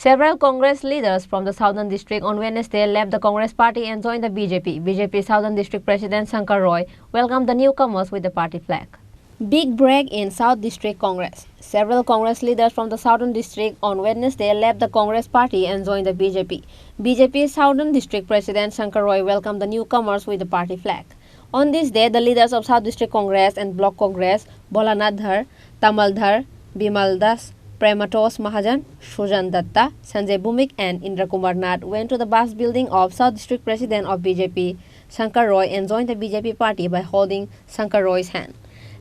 Several Congress leaders from the Southern District on Wednesday left the Congress party and joined the BJP. BJP Southern District President Shankar Roy welcomed the newcomers with the party flag. Big break in South District Congress. Several Congress leaders from the Southern District on Wednesday left the Congress party and joined the BJP. BJP Southern District President Shankar Roy welcomed the newcomers with the party flag. On this day, the leaders of South District Congress and Block Congress, Bholanath Dhar, Tamal Dhar, Bimal Das, Prematos Mahajan, Sujan Datta, Sanjay Bhumik and Indra Kumar Nath went to the bus building of South District President of BJP, Shankar Roy, and joined the BJP party by holding Shankar Roy's hand.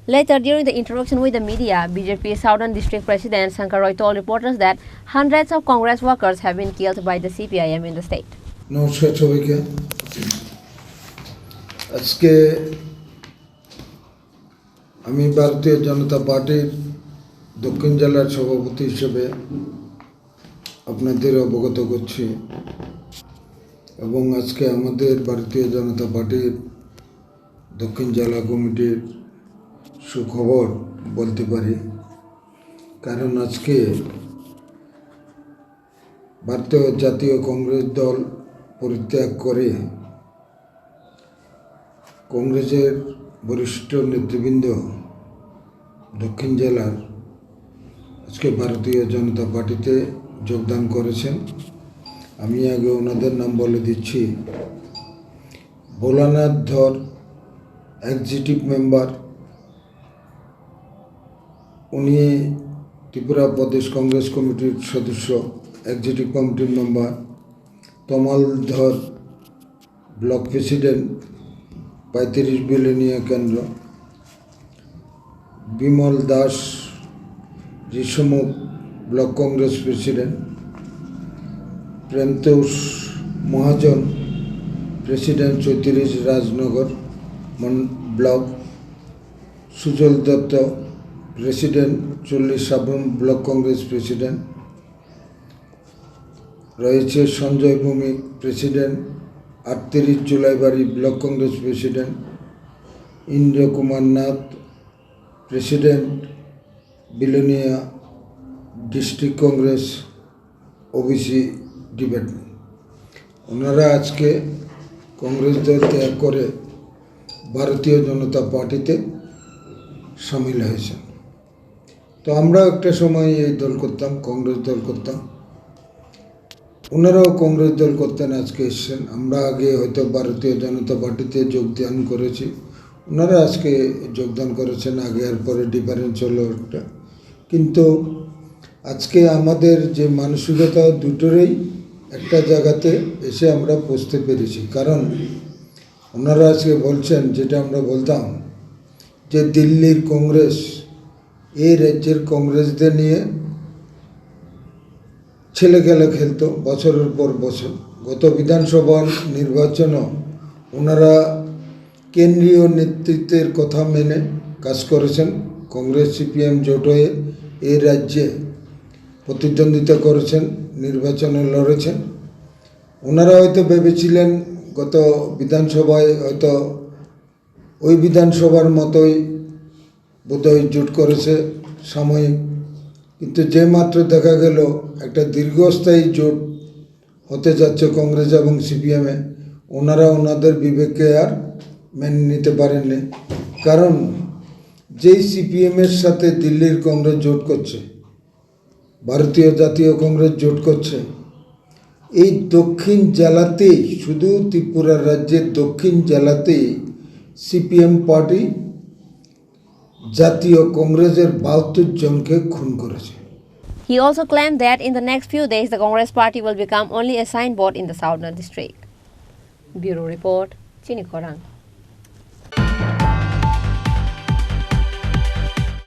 Later, during the interaction with the media, BJP Southern District President Shankar Roy told reporters that hundreds of Congress workers have been killed by the CPIM in the state. নমস্কার সবাইকে। আজকে আমি ভারতীয় জনতা পার্টির দক্ষিণ জেলার সভাপতি হিসেবে আপনাদের অবগত করছি এবং আজকে আমাদের ভারতীয় জনতা পার্টির দক্ষিণ জেলা কমিটির সুখবর বলতে পারি, কারণ আজকে ভারতীয় জাতীয় কংগ্রেস দল পরিত্যাগ করে কংগ্রেসের বরিষ্ঠ নেতৃবৃন্দ দক্ষিণ জেলার আজকে ভারতীয় জনতা পার্টিতে যোগদান করেছেন। আমি আগে ওনাদের নাম বলে দিচ্ছি। ভোলানাথ ধর এক্সিকিউটিভ মেম্বার, উনি ত্রিপুরা প্রদেশ কংগ্রেস কমিটির সদস্য, এক্সিকিউটিভ কমিটির মেম্বার। তমাল ধর ব্লক প্রেসিডেন্ট 35 বিলোনিয়া কেন্দ্র। Bimal Das Rishyamukh block Congress president. Premtosh Mahajan president 34 Rajnagar block. Sujal Dutta president 40 Sabroom block Congress president রয়েছে। Sanjay Bhowmik president 38 Julaibari block Congress president. Indra Kumar Nath president Belonia district Congress OBC department. ওনারা আজকে কংগ্রেস দল ত্যাগ করে ভারতীয় জনতা পার্টিতে সামিল হয়েছেন। তো আমরাও একটা সময় এই দল করতাম, কংগ্রেস দল করতাম, ওনারাও কংগ্রেস দল করতেন, আজকে এসছেন। আমরা আগে হয়তো ভারতীয় জনতা পার্টিতে যোগদান করেছি, ওনারা আজকে যোগদান করেছেন। আগে আর পরে ডিফারেন্স হলো একটা, কিন্তু আজকে আমাদের যে মানসিকতা দুটোরই একটা জায়গাতে এসে আমরা পৌঁছতে পেরেছি। কারণ ওনারা আজকে বলছেন, যেটা আমরা বলতাম যে দিল্লির কংগ্রেস এই রাজ্যের কংগ্রেসদের নিয়ে ছেলে খেলা খেলতো বছরের পর বছর। গত বিধানসভা নির্বাচনও ওনারা কেন্দ্রীয় নেতৃত্বের কথা মেনে কাজ করেছেন। কংগ্রেস সিপিএম জোট হয়ে এই রাজ্যে প্রতিদ্বন্দ্বিতা করেছেন, নির্বাচনে লড়েছেন। ওনারা হয়তো ভেবেছিলেন গত বিধানসভায় হয়তো ওই বিধানসভার মতোই বোধহয় জোট করেছে সাময়িক, কিন্তু যে মাত্র দেখা গেল একটা দীর্ঘস্থায়ী জোট হতে যাচ্ছে কংগ্রেস এবং সিপিএমে, ওনারা ওনাদের বিবেককে আর মেনে নিতে পারেননি। কারণ যেই সিপিএমের সাথে দিল্লির কংগ্রেস জোট করছে, ভারতীয় জাতীয় কংগ্রেস জোট করছে, এই দক্ষিণ জেলাতেই, শুধু ত্রিপুরা রাজ্যের দক্ষিণ জেলাতেই সিপিএম পার্টি জাতীয় কংগ্রেসের 72 জনকে খুন করেছে। He also claimed that in the next few days, the Congress party will become only a signboard in the Southern District. Bureau Report, Chini Korang.